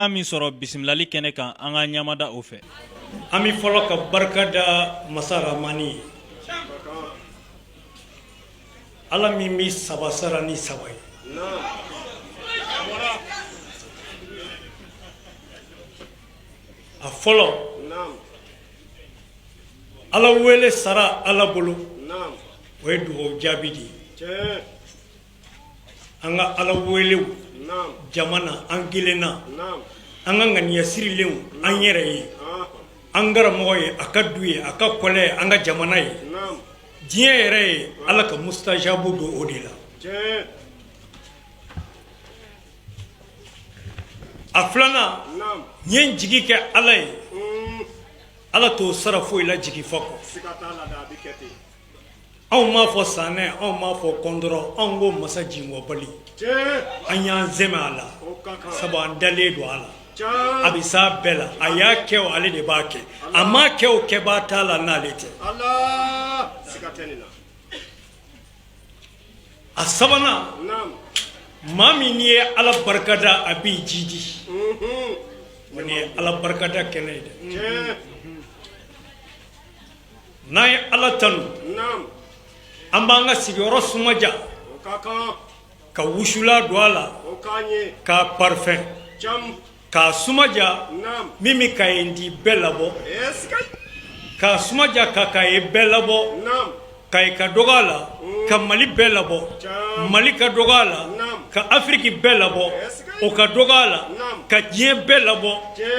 Ami soro bisimilali kene kan an ka ɲamada o fɛ. An bɛ fɔlɔ ka barika da Masa Rahamani ye. Ala min bɛ saba sara ni saba ye. A fɔlɔ Ala wele sara Ala bolo o ye dugawu jaabi de ye. An ka Ala welew jamana an kelenna an ka ŋaniya sirilenw an yɛrɛ ye an karamɔgɔ ye a ka du ye a ka kɔlɛ ye an ka jamana ye diɲɛ yɛrɛ ye Ala ka mustajabu don o de la. A filanan n ye n jigi kɛ Ala ye Ala t'o sara foyi la jigi fa kɔ. Anw m'a fɔ sanɛ anw m'a fɔ kɔndɔrɔ anw ko masa jinwɔbali an y'an zɛmɛ a la sabu an dalen don a la a bɛ s'a bɛɛ la a y'a kɛ o ale de b'a kɛ a m'a kɛ o kɛbaa t'a la n'ale tɛ. A sabanan maa min n'i ye Ala barikada a b'i jiji o ni ye Ala barikada kɛnɛ ye dɛ. N'an ye Ala tanu an b'an ka sigiyɔrɔ sumaja ka wusula don a la k'a parfum k'a sumaja min bɛ kaye di bɛɛ labɔ k'a sumaja ka kaye bɛɛ labɔ kaye ka dɔgɔ a la ka Mali bɛɛ labɔ Mali ka dɔgɔ a la ka Afiriki bɛɛ labɔ o ka dɔgɔ a la ka diɲɛ bɛɛ labɔ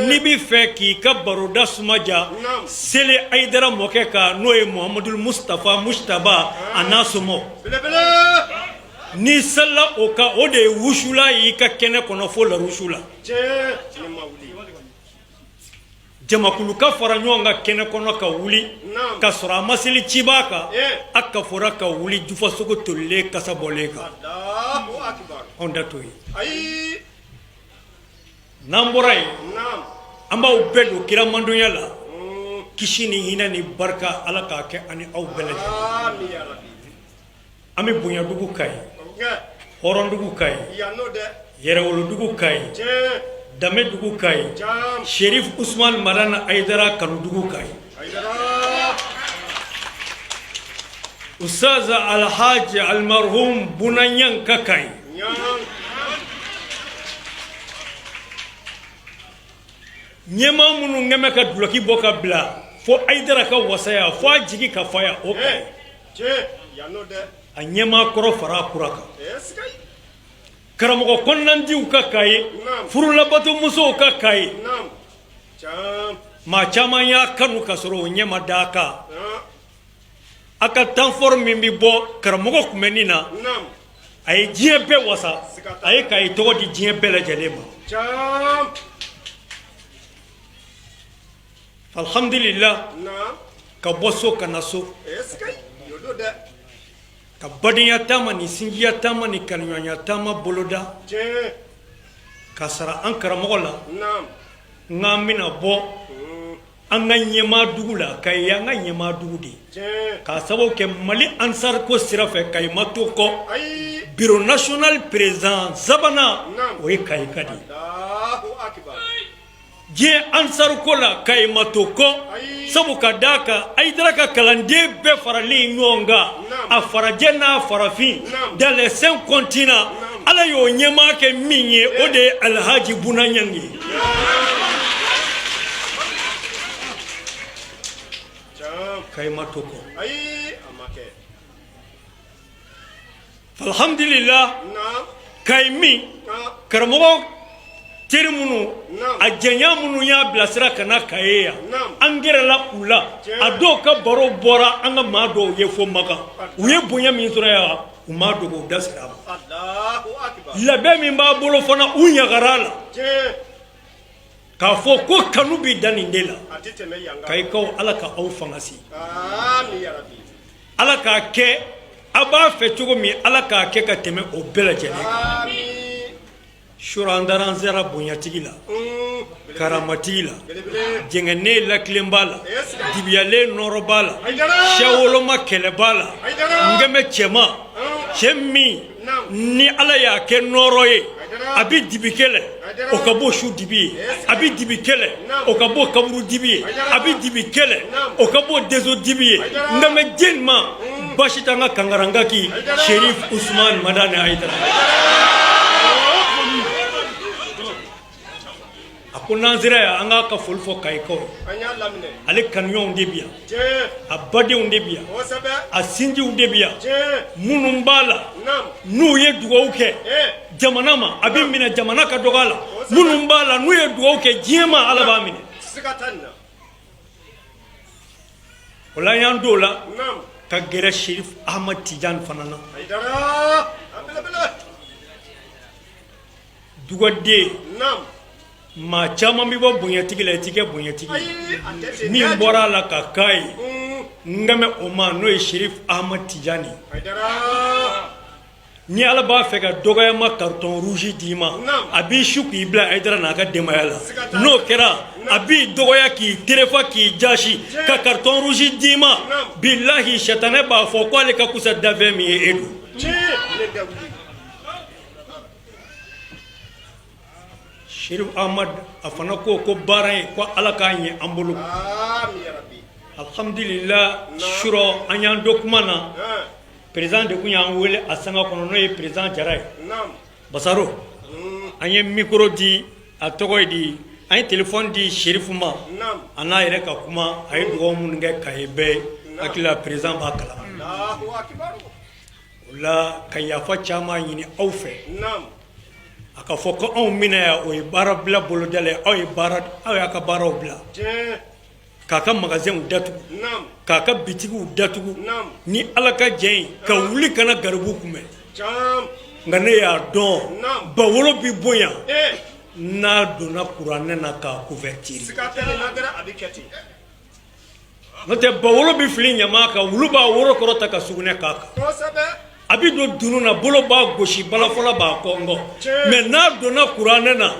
n'i bɛ fɛ k'i ka baroda sumaja Sele Ayidara mɔkɛ kan n'o ye Muhamadu Mustafa Mujitaba a n'a somɔgɔw n'i sela o kan o de ye wusula y'i ka kɛnɛ kɔnɔ fo lawusula jamakulu ka fara ɲɔgɔn kan kɛnɛ kɔnɔ ka wuli ka sɔrɔ a ma seli cibaa kan a ka fɔra ka wuli jufasogo tolilen kasa bɔlen kan anw da t'o ye. N'an bɔra yen an b'aw bɛɛ don kira mandonya la kisi ni hinɛ ni barika Ala k'a kɛ ani aw bɛɛ lajɛlen. An bɛ bonyadugu ka ye hɔrɔndugu ka ye yɛrɛwolodugu ka ye damedugu ka ye Sherif Usman Madana Ayidara kanudugu ka ye Ustaz Alhaji Almarhum Bunanyanka ka ye ɲɛmaa minnu ŋɛmɛ ka duloki bɔ ka bila fo Ayidara ka wasaya fo a jigi ka faya o ka ye a ɲɛmaa kɔrɔ fara a kura kan karamɔgɔ kɔnɔnandiw ka ka ye furulabato musow ka ka ye maa caman y'a kanu ka sɔrɔ o ɲɛ ma da a kan a ka tanfɔri min bɛ bɔ karamɔgɔ kunbɛnni na a ye diɲɛ bɛɛ wasa a ye ka ye tɔgɔ di diɲɛ bɛɛ lajɛlen ma. Alhamdulillah ka bɔ so ka na so ka badenya taama ni sinjiya taama ni kanuɲɔgɔnya taama boloda ka sara an karamɔgɔ la n'an bɛna bɔ an ka ɲɛmaa dugu la ka ye an ka ɲɛmaa dugu de k'a sababu kɛ Mali ansar ko sira fɛ Kayi ma to kɔ bureau national président sabanan o ye Kayi ka de ye. Diɲɛ ansar ko la Kayi ma to kɔ sabu ka d'a kan Ayidara ka kalanden bɛɛ faralen ɲɔgɔn kan a farajɛ n'a farafin dans les 5 continents Ala y'o ɲɛmaa kɛ min ye o de ye Alhaji Bunanyanka ye. Kayi ma to kɔ alhamdulillah Kayi min karamɔgɔ teri minnu a jɛnya minnu y'a bilasira ka na Kayi yan an gɛrɛla u la a dɔw ka baro bɔra an ka maa dɔw ye fo Makan u ye bonya min sɔrɔ yan u m'a dogo u da sera a ma labɛn min b'a bolo fana u ɲagar'a la k'a fɔ ko kanu bɛ da nin de la Kayikaw Ala ka aw fanga si Ala k'a kɛ a b'a fɛ cogo min Ala k'a kɛ ka tɛmɛ o bɛɛ lajɛlen kan. Surandaran sera bonyatigi la karamatigi la jɛngɛnen lakilen la dibiyalen nɔrɔ b'a la sɛwoloma kɛlɛ b'a la ngɛmɛ cɛma cɛ min ni Ala y'a kɛ nɔrɔ ye abi dibi kele o ka bɔ su dibi abi dibi kele o ka bɔ kaburu dibi abi dibi kele o ka bɔ dezo dibi ngame jenma bashi tanga kangaranga ki Sherif Usman Madani Aidara ko nanzira anga ka folfo kayko ale kanyon debia abade on debia a sinji on debia munum bala nu ye dugo ke jamana ma abin mina jamana ka dogala munum bala nu ye dugo ke jema ala ba mine wala yan dola ka gere Sherif Ahmad Tidiane fanana dugo de ma chama mi bo bunyatigi la etike bunyatigi mi bora la kakai ngame oma no Sherif Ahmad Tidiane ni ala ba fe ka dogaya ma carton rouge dima abi shuku ibla Aidara na ka demayala no kera abi dogaya ki terefa ki jashi ka carton rouge dima billahi shatane ba fo ko ale ka kusa dave mi edu Sherif Ahmad afana ko baray ko ala ka nyi ambulu amin ya rabbi alhamdulillah shuro anyan dokumana président de kunya wele asanga kono no e président jaray basaro anye micro di atogo di anye téléphone di Sherif ma ana yere ka kuma ay dugo mun nge kaybe akila président bakala Allahu akbar wala kayafa chama yini awfe aka foko on mina o barabla bolodale o barat o aka barobla kaka magazin datu kaka bitigu datu ni alaka jeng ka wuli kana garbu kume ngane ya don ba wolo bi boya na dona qur'an na ka couverture note ba wolo bi fili nyama ka wulu ba woro korota ka sugune kaka abi do dununa bolo ba goshi bala fola ba kongo mais na dona qur'ane na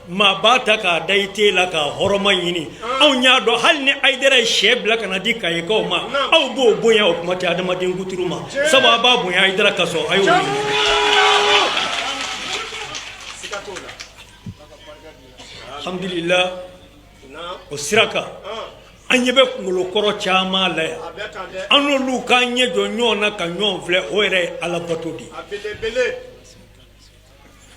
ma bata ka daite la ka horoma yini aw nya do halni Aidara shebla kana di kay ko ma aw bo boya o kuma ta adama den guturuma sababa boya Aidara kaso ayo alhamdulillah o siraka anyebe ngolo koro chama la anu lu kanye do nyona ka nyon vle ore ala batodi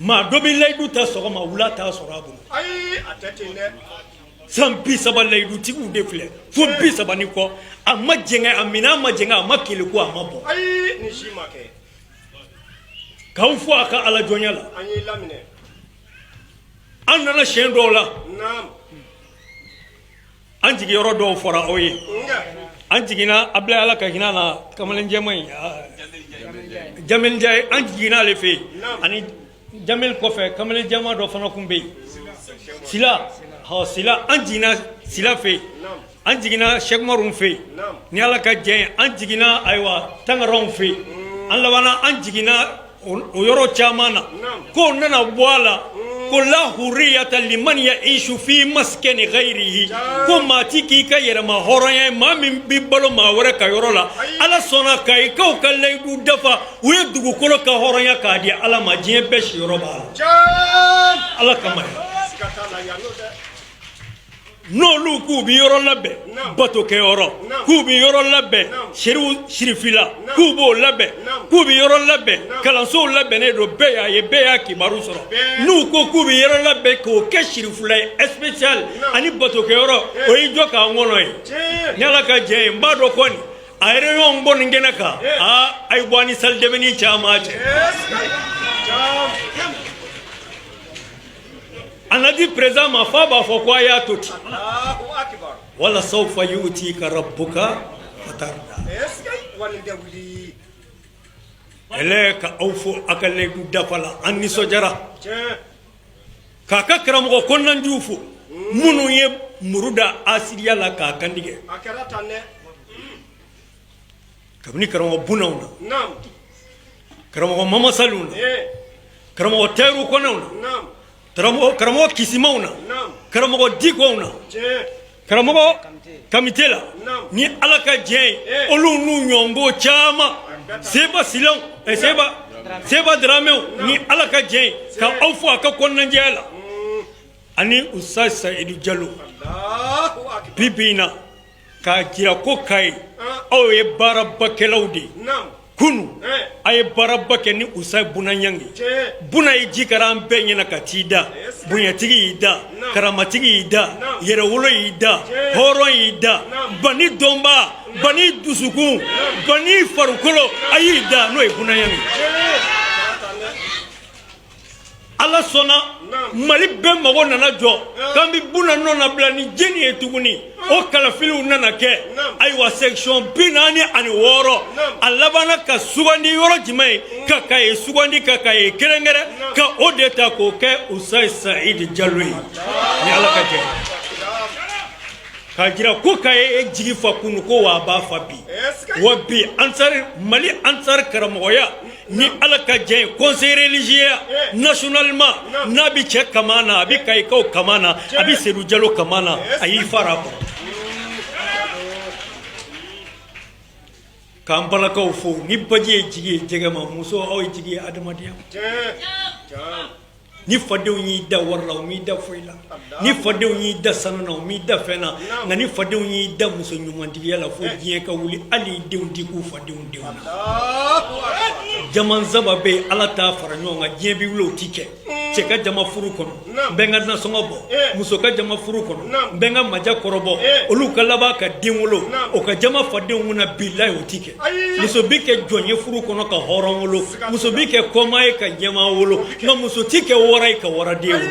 ma do bi lay du ta so ma wula ta so rabu ai atete ne sampi saba lay du ti de vle fo bi saba ni ko amma jenga amina ma jenga makile ko amabo ai ni shima ke kawfu aka ala jonyala anyi lamine anna shen dola nam anjigi yoro do fora oye anjigina abla ala ka hinana kamalen jemay jamel jay anjigina le fe ani jamel ko fe kamalen jama do fana kumbe sila ha sila anjigina sila fe anjigina Sheikh Maroum fe ni ala ka jey anjigina aywa tangaron fe an lawana anjigina o yoro chamana ko nana boala la hurriyata liman ya'ishu fi maskani ghayrihi ko mati ki ka yerma horoya ma min bibalo ma wara ka yorola ala sona kai ka ka laydu dafa we dugu kolo ka horoya ka di ala ma jien be shiroba ala kama no lu ku bi yoro labbe bato ke yoro ku bi yoro labbe shirifila ku bo labbe ku bi yoro labbe kalanso labbe ne do be ya ye be ya kibaru soro nu ko ku bi yoro labbe ko ke shirifula special ani bato ke yoro o yi joka ngono yi nyala ka je mbado koni ayre yo mbon ngena ka ay bwani sal demeni chama che anadi présent ma faba fo kwa ya toti Allahu akbar wala sawfa yutika rabbuka fatarda eskai wal dawli eleka awfu akale du dafala anni sojara kaka kramo konnan jufu munu ye muruda asiriya la ka kandige akarata ne kabni kramo bunawna nam kramo mama saluna kramo teru konawna nam karamo kisimauna karamo dikona karamo kamitela ni alaka je olu nu nyongo chama seba silon seba Seba Dramé ni ala ka jɛ ka aw fo a ka kɔnɔnajɛya la ani Ustaz Saïdou Diallo bi bi in na k'a jira ko Kayi aw ye baarabakɛlaw de ye kunu a ye baaraba kɛ ni Ustaz Bunaɲangi Buna ye ji kɛra an bɛɛ ɲɛna ka t'i da bonyatigi y'i da karamatigi y'i da yɛrɛwolo y'i da hɔrɔn y'i da bani dɔnba bani dusukun bani farikolo a y'i da n'o ye Bunaɲangi ala sɔnna Mali bɛɛ mago nana jɔ k'an bɛ Buna nɔ nabila ni jeni ye tuguni o kalafiliw nana kɛ ayiwa section 46 a labanna ka sugandi yɔrɔ jumɛn ye ka Kayi sugandi ka Kayi kɛrɛnkɛrɛn ka o de ta k'o kɛ Ustaz Saïdou Diallo ye ni ala ka jɛ k'a jira ko Kayi ye jigi fa kunu ko wa a b'a fa bi wa bi Ansari Mali Ansari karamɔgɔya ni ala ka jɛ conseil religieux nationalement n'a bi cɛ kama na a bi Kayikaw kama na a bi Saïdou Diallo kama na a y'i fara kɔ k'an balakaw fo ni baji ye jigi ye jɛgɛ ma muso aw ye jigi ye adamadenya ni fadenw y'i da wari la u m'i da foyi la ni fadenw y'i da sanu na u m'i da fɛn na nka ni fadenw y'i da muso ɲumantigiya la fo diɲɛ ka wuli hali i denw di k'u fadenw denw na jama saba bɛ yen ala t'a fara ɲɔgɔn kan diɲɛ bɛ wuli o ti kɛ cɛ ka jama furu kɔnɔ n bɛ n ka nasɔngɔ bɔ muso ka jama furu kɔnɔ n bɛ n ka maja kɔrɔbɔ olu ka laban ka den wolo o ka jama fadenw kunna bilahi o ti kɛ muso bi kɛ jɔn ye furu kɔnɔ ka hɔrɔn wolo muso bi kɛ kɔma ye ka ɲɛma wolo nka muso ti kɛ wara ye ka waraden wolo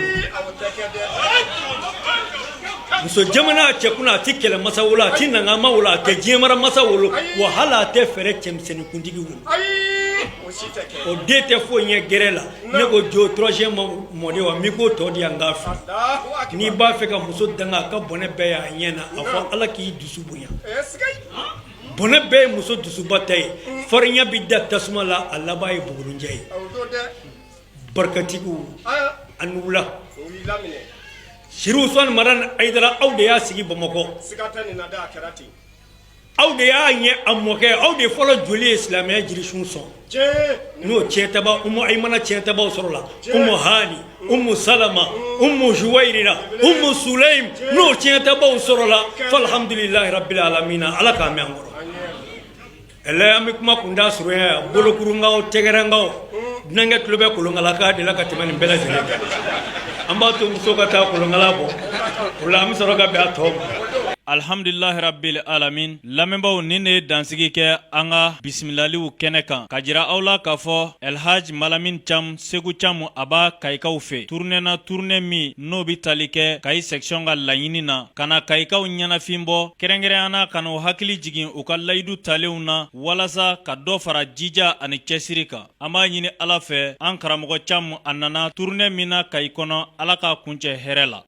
muso jamana cɛ kunna a ti kɛlɛ masa wolo a ti nangama wolo a tɛ diɲɛ mara masa wolo wa hali a tɛ fɛrɛ cɛmisɛnnin kuntigi wolo o den tɛ foyi ɲɛ gɛrɛ la ne ko jo troisième mɔden wa mi ko tɔ di yan k'a fɛ n'i b'a fɛ ka muso danga a ka bɔnɛ bɛɛ y'a ɲɛ na a fɔ ala k'i dusu bonya bɔnɛ bɛɛ ye muso dusuba ta ye farinya bi da tasuma la a laban ye bugurunjɛ ye barikatigiw ani wula Siri Usmane Marane Aidara aw de y'a sigi Bamakɔ aw de y'a ɲɛ a mɔkɛ aw de fɔlɔ joli ye silamɛya jirisun sɔn n'o tiɲɛtaba Umu Aymana tiɲɛtabaw sɔrɔla Umu Hani Umu Salama Umu Juwayrira Umu Sulaim n'o tiɲɛtabaw sɔrɔla falhamdulilahi rabbil alamina ala k'a mɛn an kɔrɔ ɛlɛ an bɛ kuma kunda surunya bolokurungaw tɛgɛrɛngaw dunankɛ tulo bɛ kolonkala k'a de la ka tɛmɛ nin bɛɛ lajɛlen kan an b'a to muso ka taa kolonkala bɔ o la an bɛ sɔrɔ ka bɛn a tɔ ma alhamdulilahi rabbil alamin lamɛnbaw nin de ye dansigi kɛ an ka bisimilaliw kɛnɛ kan ka jira aw la k'a fɔ Elhaj Malamin Cham Segu Cham a b'a Kayikaw fɛ tournée na tournée min n'o bi tali kɛ Kayi section ka laɲini na ka na Kayikaw ɲɛnafin bɔ kɛrɛnkɛrɛnyana ka n'o hakili jigin u ka layidu talenw na walasa ka dɔ fara jija ani cɛsiri kan an b'a ɲini ala fɛ an karamɔgɔ Cham a nana tournée min na Kayi kɔnɔ ala k'a kuncɛ hɛrɛ la